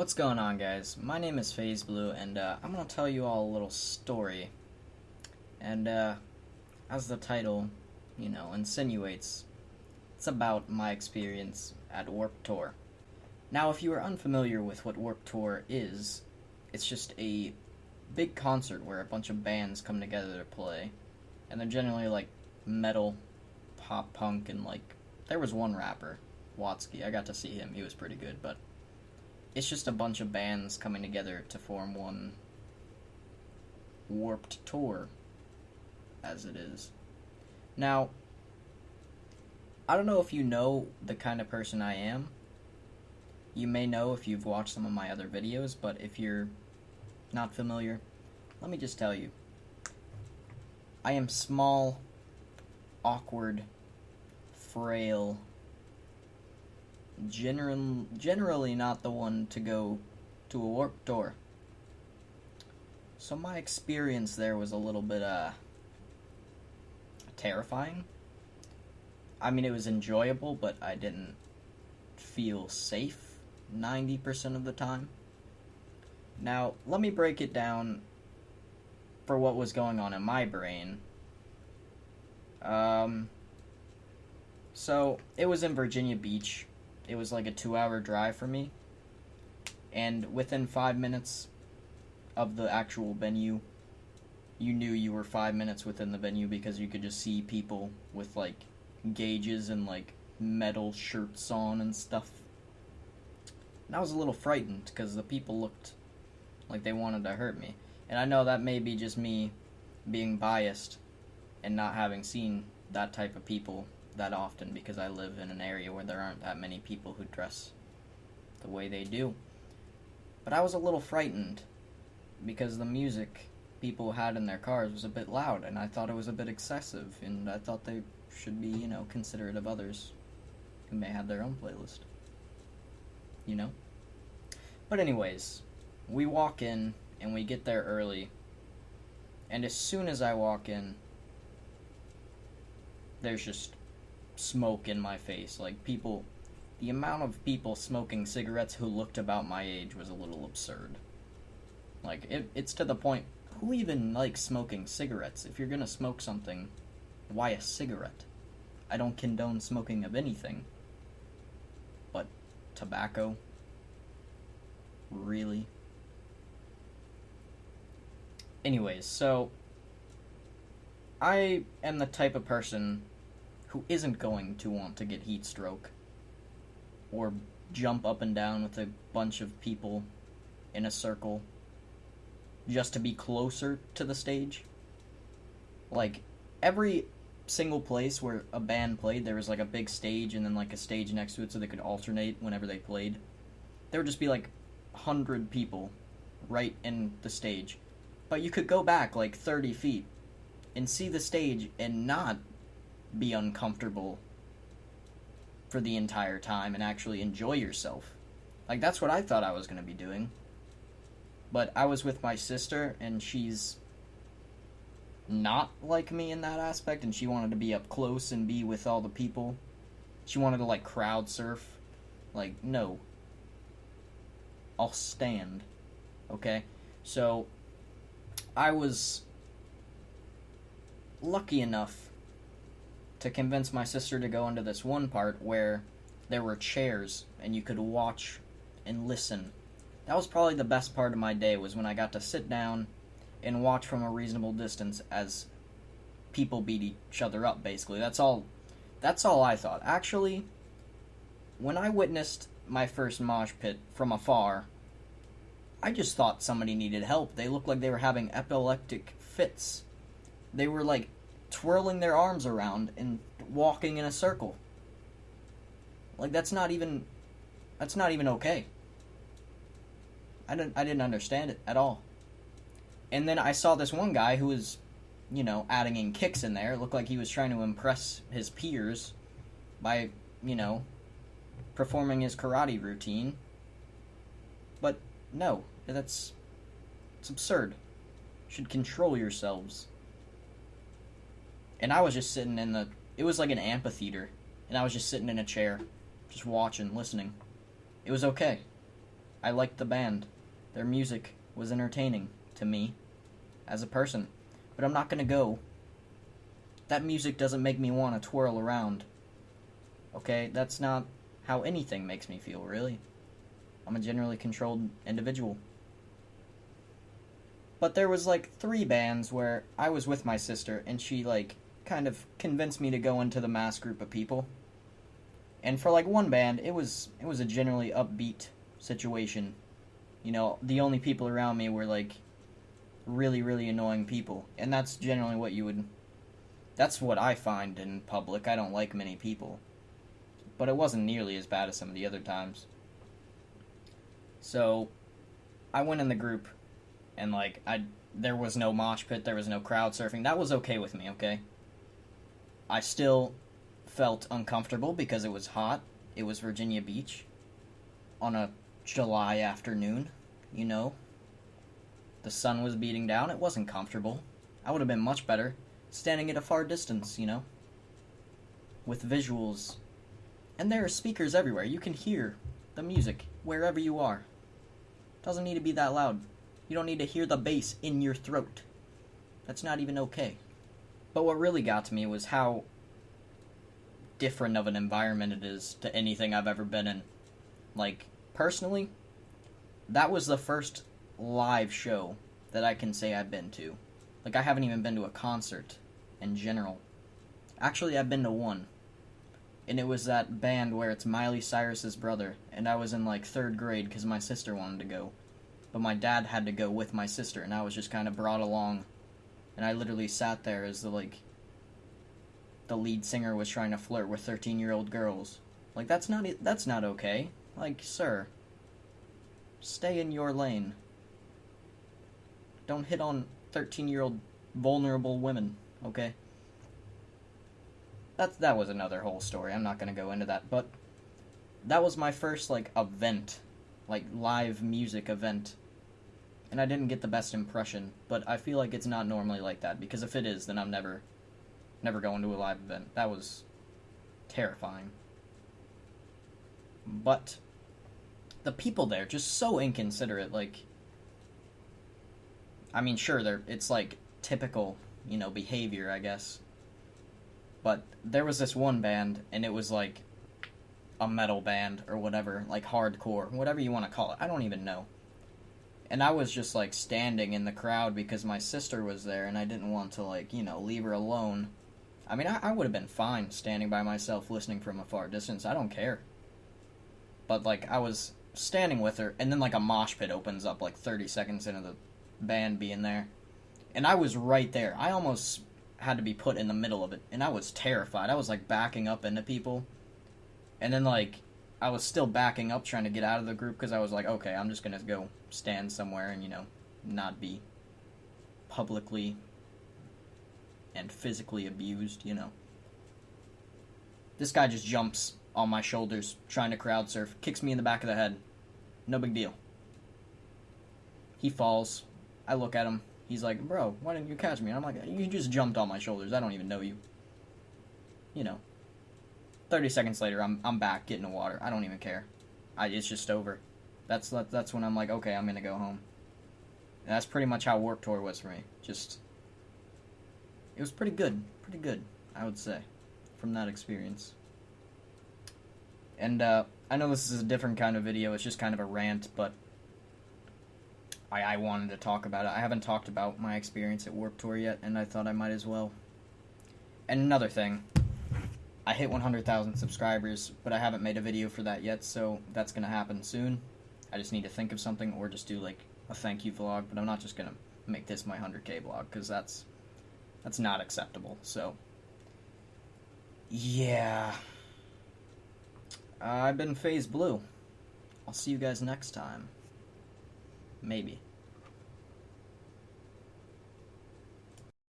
What's going on, guys? My name is FaZe Bloo, and I'm going to tell you all a little story. And as the title, insinuates, it's about my experience at Warped Tour. Now, if you are unfamiliar with what Warped Tour is, it's just a big concert where a bunch of bands come together to play. And they're generally like metal, pop punk, and there was one rapper, Watsky. I got to see him. He was pretty good, but it's just a bunch of bands coming together to form one Warped Tour, as it is. Now, I don't know if you know the kind of person I am. You may know if you've watched some of my other videos, but if you're not familiar, let me just tell you. I am small, awkward, frail, generally not the one to go to a Warped Tour. So my experience there was a little bit terrifying. I mean, it was enjoyable, but I didn't feel safe 90% of the time. Now, let me break it down for what was going on in my brain. So, it was in Virginia Beach. It was like a 2-hour drive for me. And within 5 minutes of the actual venue, you knew you were 5 minutes within the venue because you could just see people with gauges and metal shirts on and stuff. And I was a little frightened because the people looked like they wanted to hurt me. And I know that may be just me being biased and not having seen that type of people that often because I live in an area where there aren't that many people who dress the way they do. But I was a little frightened because the music people had in their cars was a bit loud, and I thought it was a bit excessive, and I thought they should be, considerate of others who may have their own playlist. But anyways, we walk in, and we get there early, and as soon as I walk in, there's just smoke in my face. The amount of people smoking cigarettes who looked about my age was a little absurd. It's to the point, who even likes smoking cigarettes? If you're gonna smoke something, why a cigarette? I don't condone smoking of anything. But tobacco? Really? Anyways, so I am the type of person who isn't going to want to get heat stroke or jump up and down with a bunch of people in a circle just to be closer to the stage. Every single place where a band played, there was a big stage and then a stage next to it so they could alternate whenever they played. There would just be 100 people right in the stage. But you could go back 30 feet and see the stage and not be uncomfortable for the entire time and actually enjoy yourself. That's what I thought I was going to be doing. But I was with my sister, and she's not like me in that aspect, and she wanted to be up close and be with all the people. She wanted to crowd surf. No. I'll stand. Okay? So I was lucky enough to convince my sister to go into this one part where there were chairs and you could watch and listen. That was probably the best part of my day, was when I got to sit down and watch from a reasonable distance as people beat each other up, basically. That's all I thought. Actually, when I witnessed my first mosh pit from afar, I just thought somebody needed help. They looked like they were having epileptic fits. They were twirling their arms around and walking in a circle. That's not even okay. I didn't understand it at all. And then I saw this one guy who was, adding in kicks in there. It looked like he was trying to impress his peers by, performing his karate routine. But no, it's absurd. You should control yourselves. And I was just sitting it was like an amphitheater, and I was just sitting in a chair, just watching, listening. It was okay. I liked the band. Their music was entertaining to me as a person. But I'm not gonna go. That music doesn't make me want to twirl around. Okay? That's not how anything makes me feel, really. I'm a generally controlled individual. But there was like 3 bands where I was with my sister and she like kind of convinced me to go into the mass group of people. And for like one band, it was a generally upbeat situation. You know, the only people around me were like really, really annoying people. And that's generally what you would... That's what I find in public. I don't like many people. But it wasn't nearly as bad as some of the other times. So, I went in the group, and like, there was no mosh pit, there was no crowd surfing. That was okay with me, okay? I still felt uncomfortable because it was hot. It was Virginia Beach on a July afternoon, you know? The sun was beating down. It wasn't comfortable. I would have been much better standing at a far distance, you know? With visuals. And there are speakers everywhere. You can hear the music wherever you are. It doesn't need to be that loud. You don't need to hear the bass in your throat. That's not even okay. But what really got to me was how different of an environment it is to anything I've ever been in. Like, personally, that was the first live show that I can say I've been to. Like, I haven't even been to a concert in general. Actually, I've been to one. And it was that band where it's Miley Cyrus's brother. And I was in, like, 3rd grade because my sister wanted to go. But my dad had to go with my sister, and I was just kind of brought along. And I literally sat there as the lead singer was trying to flirt with 13-year-old girls. Like, that's not okay. Like, sir, stay in your lane. Don't hit on 13-year-old vulnerable women, okay? That was another whole story. I'm not going to go into that, but that was my first, like, event, like, live music event. And I didn't get the best impression, but I feel like it's not normally like that, because if it is, then I'm never going to a live event. That was terrifying. But the people there, just so inconsiderate, like, I mean, sure, it's like typical, you know, behavior, I guess. But there was this one band, and it was like a metal band or whatever, like hardcore, whatever you want to call it. I don't even know. And I was just like standing in the crowd because my sister was there, and I didn't want to, like, you know, leave her alone. I mean, I would have been fine standing by myself listening from a far distance. I don't care. But, like, I was standing with her, and then, like, a mosh pit opens up, like, 30 seconds into the band being there. And I was right there. I almost had to be put in the middle of it, and I was terrified. I was, like, backing up into people. And then, like, I was still backing up trying to get out of the group because I was like, okay, I'm just going to go stand somewhere and, you know, not be publicly and physically abused, you know. This guy just jumps on my shoulders, trying to crowd surf, kicks me in the back of the head. No big deal. He falls. I look at him. He's like, bro, why didn't you catch me? And I'm like, you just jumped on my shoulders. I don't even know you. You know. 30 seconds later, I'm back getting the water. I don't even care. It's just over. That's when I'm like, okay, I'm gonna go home. And that's pretty much how Warped Tour was for me. Just, it was pretty good, I would say, from that experience. And I know this is a different kind of video. It's just kind of a rant, but I wanted to talk about it. I haven't talked about my experience at Warped Tour yet, and I thought I might as well. And another thing. I hit 100,000 subscribers, but I haven't made a video for that yet, so that's going to happen soon. I just need to think of something, or just do, like, a thank you vlog, but I'm not just going to make this my 100K vlog, because that's not acceptable, so. Yeah. I've been FaZe Bloo. I'll see you guys next time. Maybe.